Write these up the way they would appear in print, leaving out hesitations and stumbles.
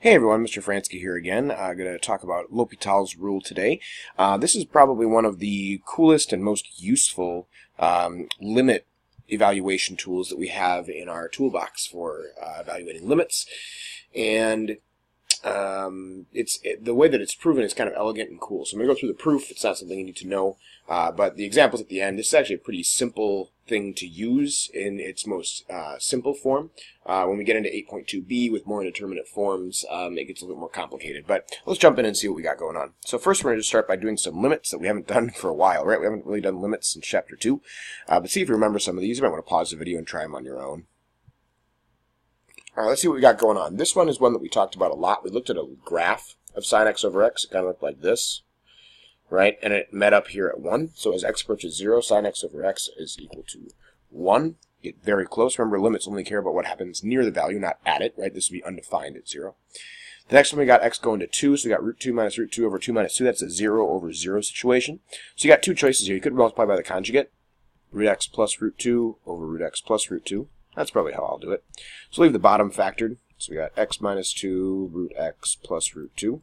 Hey everyone, Mr. Fransky here again. I'm going to talk about L'Hopital's rule today. This is probably one of the coolest and most useful limit evaluation tools that we have in our toolbox for evaluating limits. And the way that it's proven is kind of elegant and cool. So I'm going to go through the proof. It's not something you need to know, but the examples at the end. This is actually a pretty simple thing to use in its most simple form. When we get into 8.2b with more indeterminate forms, it gets a little bit more complicated. But let's jump in and see what we got going on. So first, we're going to start by doing some limits that we haven't done for a while, right? We haven't really done limits since chapter 2. But see if you remember some of these. You might want to pause the video and try them on your own. All right, let's see what we got going on. This one is one that we talked about a lot. We looked at a graph of sine x over x. It kind of looked like this, right? And it met up here at 1. So as x approaches 0, sine x over x is equal to 1. Get very close. Remember, limits only care about what happens near the value, not at it, right? This would be undefined at 0. The next one, we got x going to 2, so we got root 2 minus root 2 over 2 minus 2. That's a 0 over 0 situation. So you got two choices here. You could multiply by the conjugate, root x plus root 2 over root x plus root 2. That's probably how I'll do it. So leave the bottom factored. So we got x minus 2 root x plus root 2.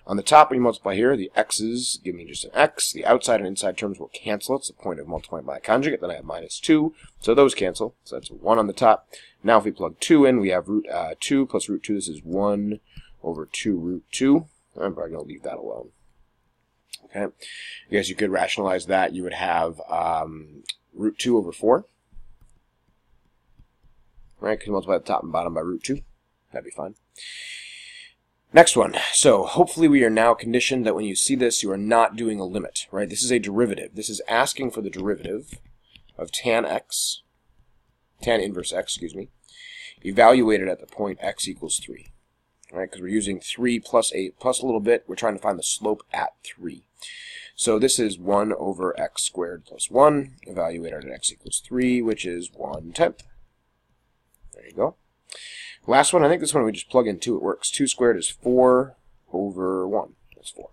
On the top, when you multiply here, the x's give me just an x. The outside and inside terms will cancel. It's the point of multiplying by a conjugate. Then I have minus 2. So those cancel. So that's 1 on the top. Now if we plug 2 in, we have root 2 plus root 2. This is 1 over 2 root 2. I'm probably going to leave that alone. Okay. I guess you could rationalize that. You would have root 2 over 4. Right, because you multiply the top and bottom by root 2. That'd be fine. Next one. So hopefully we are now conditioned that when you see this, you are not doing a limit, right? This is a derivative. This is asking for the derivative of tan inverse x, evaluated at the point x equals 3, right? Because we're using 3 plus 8 plus a little bit. We're trying to find the slope at 3. So this is 1 over x squared plus 1, evaluated at x equals 3, which is 1/10. There you go. Last one, I think this one we just plug in 2, it works. 2 squared is 4 over 1. That's 4.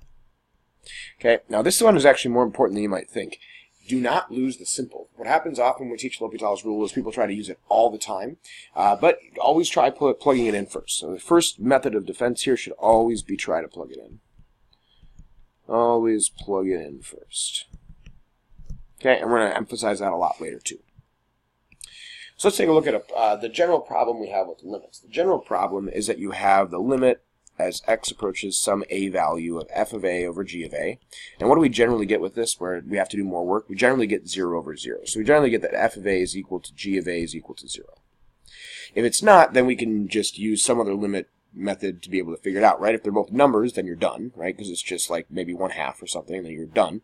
Okay, now this one is actually more important than you might think. Do not lose the simple. What happens often when we teach L'Hopital's rule is people try to use it all the time, but always try plugging it in first. So the first method of defense here should always be try to plug it in. Always plug it in first. Okay, and we're going to emphasize that a lot later too. So let's take a look at the general problem we have with limits. The general problem is that you have the limit as x approaches some a value of f of a over g of a. And what do we generally get with this where we have to do more work? We generally get 0 over 0. So we generally get that f of a is equal to g of a is equal to 0. If it's not, then we can just use some other limit method to be able to figure it out, right? If they're both numbers, then you're done, right? Because it's just like maybe 1/2 or something, then you're done.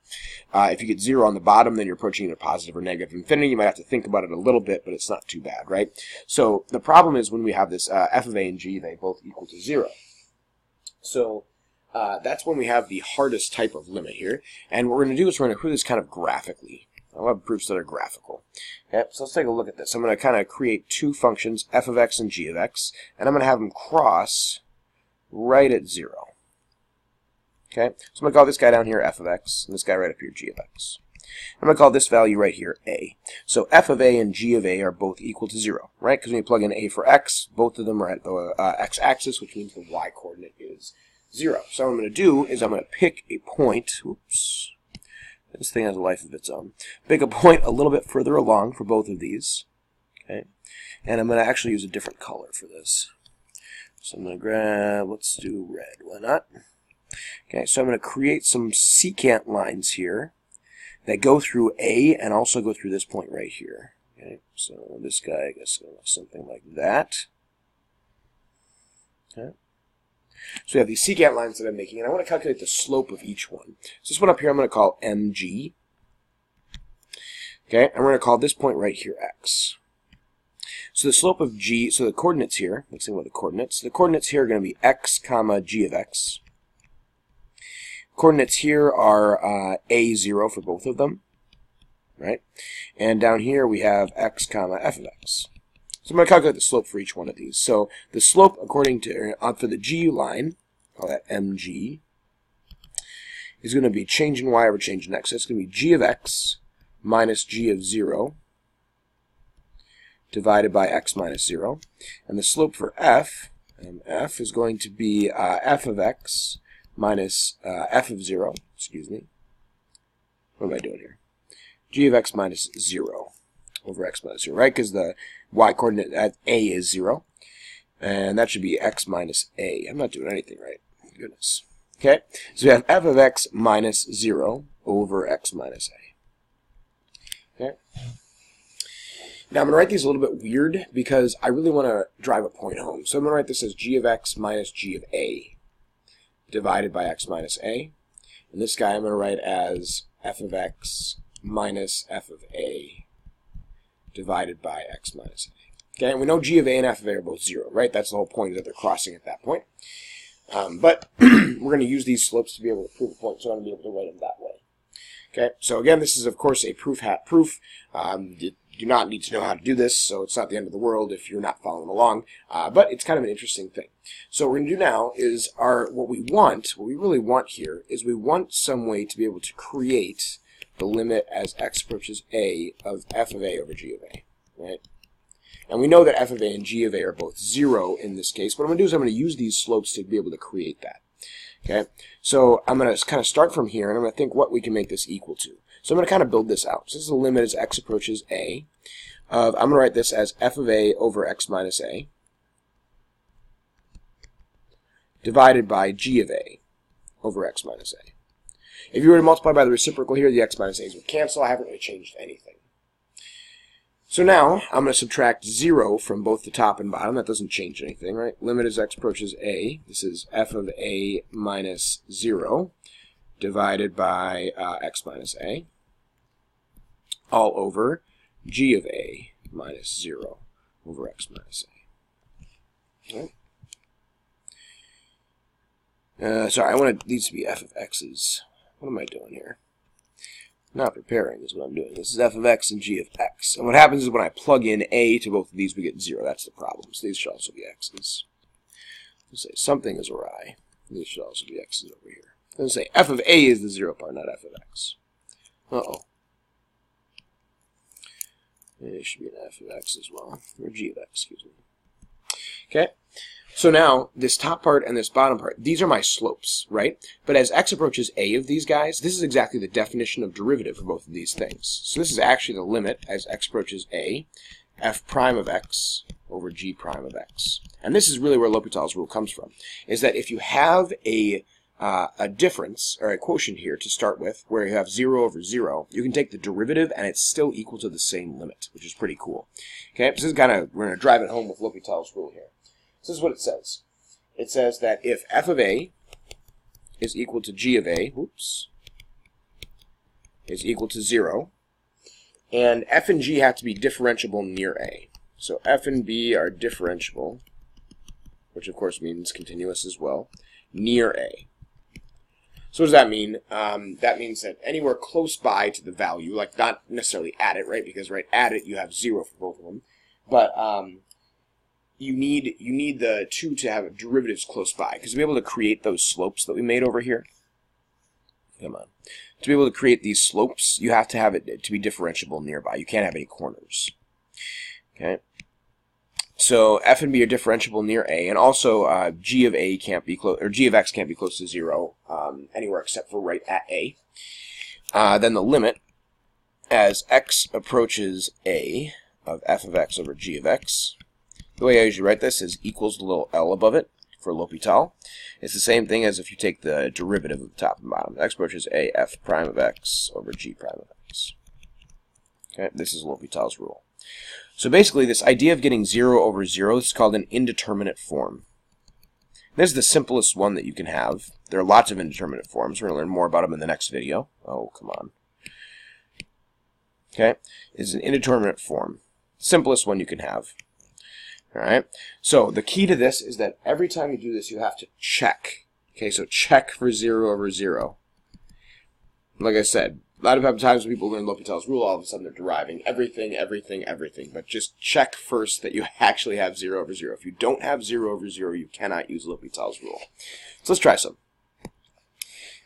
If you get 0 on the bottom, then you're approaching either positive or negative infinity. You might have to think about it a little bit, but it's not too bad, right? So the problem is when we have this f of a and g, they both equal to 0. So that's when we have the hardest type of limit here. And what we're going to do is we're going to prove this kind of graphically. I'll have proofs that are graphical. Okay, so let's take a look at this. I'm going to kind of create two functions, f of x and g of x, and I'm going to have them cross right at 0. Okay, so I'm going to call this guy down here f of x, and this guy right up here g of x. I'm going to call this value right here a. So f of a and g of a are both equal to 0, right? Because when you plug in a for x, both of them are at the x-axis, which means the y-coordinate is 0. So what I'm going to do is I'm going to pick a point. Oops. This thing has a life of its own. Pick a point a little bit further along for both of these. Okay, and I'm going to actually use a different color for this. So I'm going to grab, let's do red. Why not? Okay, so I'm going to create some secant lines here that go through A and also go through this point right here. Okay, so this guy, I guess, something like that. Okay. So we have these secant lines that I'm making, and I want to calculate the slope of each one. So this one up here I'm going to call mg. Okay, and we're going to call this point right here x. So the slope of g, so the coordinates here, let's think about the coordinates. The coordinates here are going to be x comma g of x. Coordinates here are a0 for both of them, right? And down here we have x comma f of x. So I'm going to calculate the slope for each one of these. So the slope, according to for the g line, call that mg, is going to be change in y over change in x. So it's going to be g of x minus g of 0 divided by x minus 0. And the slope for f, f is going to be f of x minus f of 0, excuse me. What am I doing here? G of x minus 0 over x minus 0, right? Because the y-coordinate at a is 0. And that should be x minus a. I'm not doing anything right. Goodness. Okay, so we have f of x minus 0 over x minus a. Okay. Now I'm going to write these a little bit weird because I really want to drive a point home. So I'm going to write this as g of x minus g of a divided by x minus a. And this guy I'm going to write as f of x minus f of a divided by x minus a. Okay, and we know g of a and f of a are both 0, right? That's the whole point, that they're crossing at that point. But we're going to use these slopes to be able to prove a point, so I'm going to be able to write them that way. Okay, so again, this is, of course, a proof hat proof. You do not need to know how to do this, so it's not the end of the world if you're not following along. But it's kind of an interesting thing. So what we're going to do now is what we really want here, is we want some way to be able to create the limit as x approaches a of f of a over g of a, right? And we know that f of a and g of a are both 0 in this case. What I'm going to do is I'm going to use these slopes to be able to create that. Okay, so I'm going to kind of start from here, and I'm going to think what we can make this equal to. So I'm going to kind of build this out. So this is the limit as x approaches a of, I'm going to write this as f of a over x minus a divided by g of a over x minus a. If you were to multiply by the reciprocal here, the x minus a's would cancel. I haven't really changed anything. So now I'm going to subtract 0 from both the top and bottom. That doesn't change anything, right? Limit as x approaches a. This is f of a minus 0 divided by x minus a all over g of a minus 0 over x minus a. Right? Sorry, I want these to be f of x's. What am I doing here? Not preparing is what I'm doing. This is f of x and g of x. And what happens is when I plug in a to both of these, we get 0. That's the problem. So these should also be x's. Let's say something is awry. These should also be x's over here. Let's say f of a is the 0 part, not f of x. Uh-oh. It should be an f of x as well. Or g of x, excuse me. Okay. So now, this top part and this bottom part, these are my slopes, right? But as x approaches a of these guys, this is exactly the definition of derivative for both of these things. So this is actually the limit as x approaches a, f prime of x over g prime of x. And this is really where L'Hopital's rule comes from, is that if you have a difference, or a quotient here to start with, where you have 0 over 0, you can take the derivative and it's still equal to the same limit, which is pretty cool. Okay, so this is kind of, we're going to drive it home with L'Hopital's rule here. This is what it says. It says that if f of a is equal to g of a, is equal to 0, and f and g have to be differentiable near a. So f and b are differentiable, which of course means continuous as well, near a. So what does that mean? That means that anywhere close by to the value, like not necessarily at it, right? Because right at it you have 0 for both of them, but you need the two to have derivatives close by, because to be able to create those slopes that we made over here, come on, to be able to create these slopes, you have to have it to be differentiable nearby. You can't have any corners. Okay. So f and b are differentiable near a, and also g of a can't be close, or g of x can't be close to 0 anywhere except for right at a. Then the limit as x approaches a of f of x over g of x. The way I usually write this is equals the little L above it for L'Hopital. It's the same thing as if you take the derivative of the top and bottom. X approaches a f prime of x over g prime of x. Okay, this is L'Hopital's rule. So basically, this idea of getting 0 over 0 is called an indeterminate form. This is the simplest one that you can have. There are lots of indeterminate forms. We're going to learn more about them in the next video. Oh, come on. Okay, it's an indeterminate form. Simplest one you can have. Alright, so the key to this is that every time you do this, you have to check. Okay, so check for 0 over 0. Like I said, a lot of times when people learn L'Hopital's rule, all of a sudden they're deriving everything. But just check first that you actually have 0 over 0. If you don't have 0 over 0, you cannot use L'Hopital's rule. So let's try some.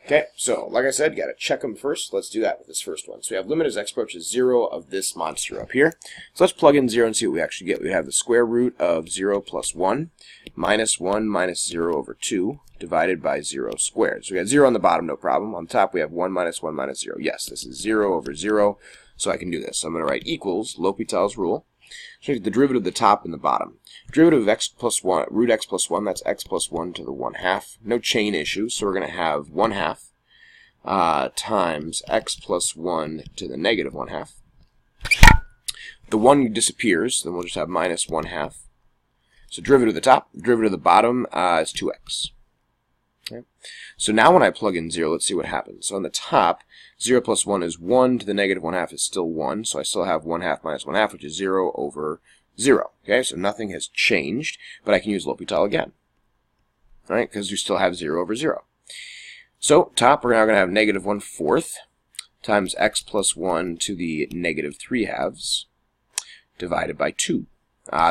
Okay, so like I said, you got to check them first. Let's do that with this first one. So we have limit as x approaches 0 of this monster up here. So let's plug in 0 and see what we actually get. We have the square root of 0 plus 1 minus 1 minus 0 over 2 divided by 0 squared. So we got 0 on the bottom, no problem. On top, we have 1 minus 1 minus 0. Yes, this is 0 over 0, so I can do this. So I'm going to write equals L'Hopital's rule. So the derivative of the top and the bottom. Derivative of x plus 1, root x plus 1, that's x plus 1 to the 1/2. No chain issues, so we're going to have 1/2 times x plus 1 to the negative 1/2. The 1 disappears, then we'll just have minus 1/2. So derivative of the top, derivative of the bottom is 2x. Okay. So now when I plug in 0, let's see what happens. So on the top, 0 plus 1 is 1 to the negative 1/2 is still 1, so I still have 1/2 minus 1/2, which is 0 over 0. Okay, so nothing has changed, but I can use L'Hopital again. All right, because you still have 0 over 0. So top, we're now going to have negative 1/4 times x plus 1 to the negative 3/2 divided by 2.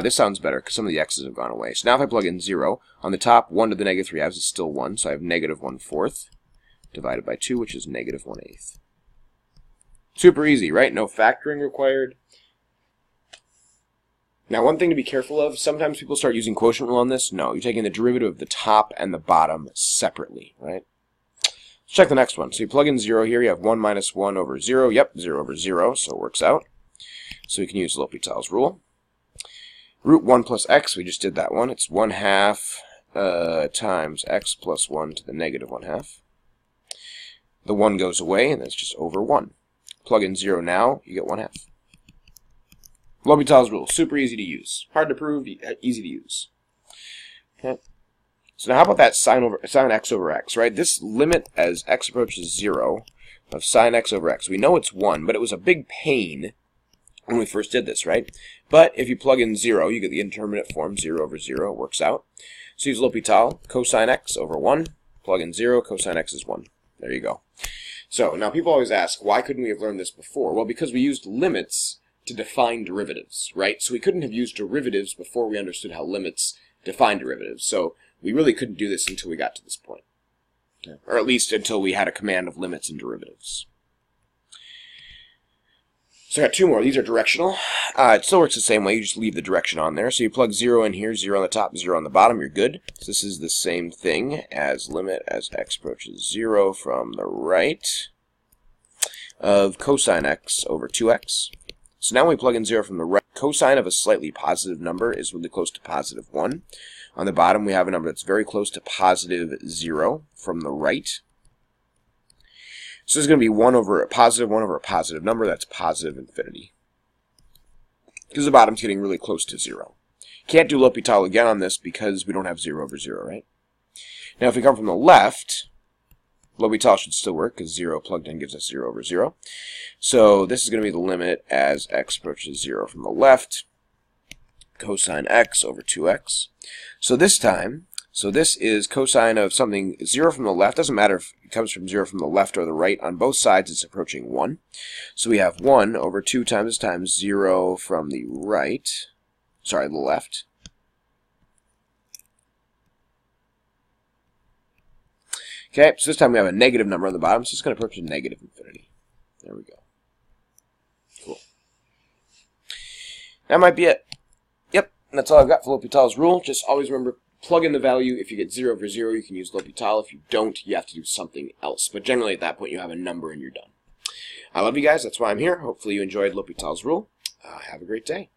This sounds better because some of the x's have gone away. So now if I plug in 0, on the top, 1 to the negative 3/2 is still 1, so I have negative 1/4 divided by 2, which is negative 1/8. Super easy, right? No factoring required. Now, one thing to be careful of, sometimes people start using quotient rule on this. No, you're taking the derivative of the top and the bottom separately, right? Let's check the next one. So you plug in 0 here, you have 1 minus 1 over 0. Yep, 0 over 0, so it works out. So we can use L'Hopital's rule. Root 1 plus x, we just did that one. It's 1/2 times x plus 1 to the negative 1/2. The 1 goes away, and that's just over 1. Plug in 0 now, you get 1/2. L'Hopital's rule, super easy to use. Hard to prove, easy to use. Okay. So now how about that sine x over x, right? This limit as x approaches 0 of sine x over x. We know it's 1, but it was a big pain when we first did this, right? But if you plug in 0, you get the indeterminate form, 0 over 0, it works out. So use L'Hopital, cosine x over 1, plug in 0, cosine x is 1. There you go. So now people always ask, why couldn't we have learned this before? Well, because we used limits to define derivatives, right? So we couldn't have used derivatives before we understood how limits define derivatives. So we really couldn't do this until we got to this point. Okay. Or at least until we had a command of limits and derivatives. So I got 2 more. These are directional. It still works the same way. You just leave the direction on there. So you plug 0 in here, 0 on the top, 0 on the bottom. You're good. So this is the same thing as limit as x approaches 0 from the right of cosine x over 2x. So now when we plug in 0 from the right, cosine of a slightly positive number is really close to positive 1. On the bottom, we have a number that's very close to positive 0 from the right. So this is going to be 1 over a positive number, that's positive infinity. Because the bottom's getting really close to 0. Can't do L'Hopital again on this because we don't have 0 over 0, right? Now if we come from the left, L'Hopital should still work because 0 plugged in gives us 0 over 0. So this is going to be the limit as x approaches 0 from the left, cosine x over 2x. So this time, this is cosine of something 0 from the left. Doesn't matter if it comes from 0 from the left or the right. On both sides, it's approaching 1. So we have 1 over 2 times 0 from the right. Sorry, the left. Okay, so this time we have a negative number on the bottom, so it's going to approach a negative infinity. There we go. Cool. That might be it. Yep, and that's all I've got for L'Hopital's rule. Just always remember, plug in the value. If you get 0 over 0, you can use L'Hopital. If you don't, you have to do something else. But generally at that point, you have a number and you're done. I love you guys. That's why I'm here. Hopefully you enjoyed L'Hopital's rule. Have a great day.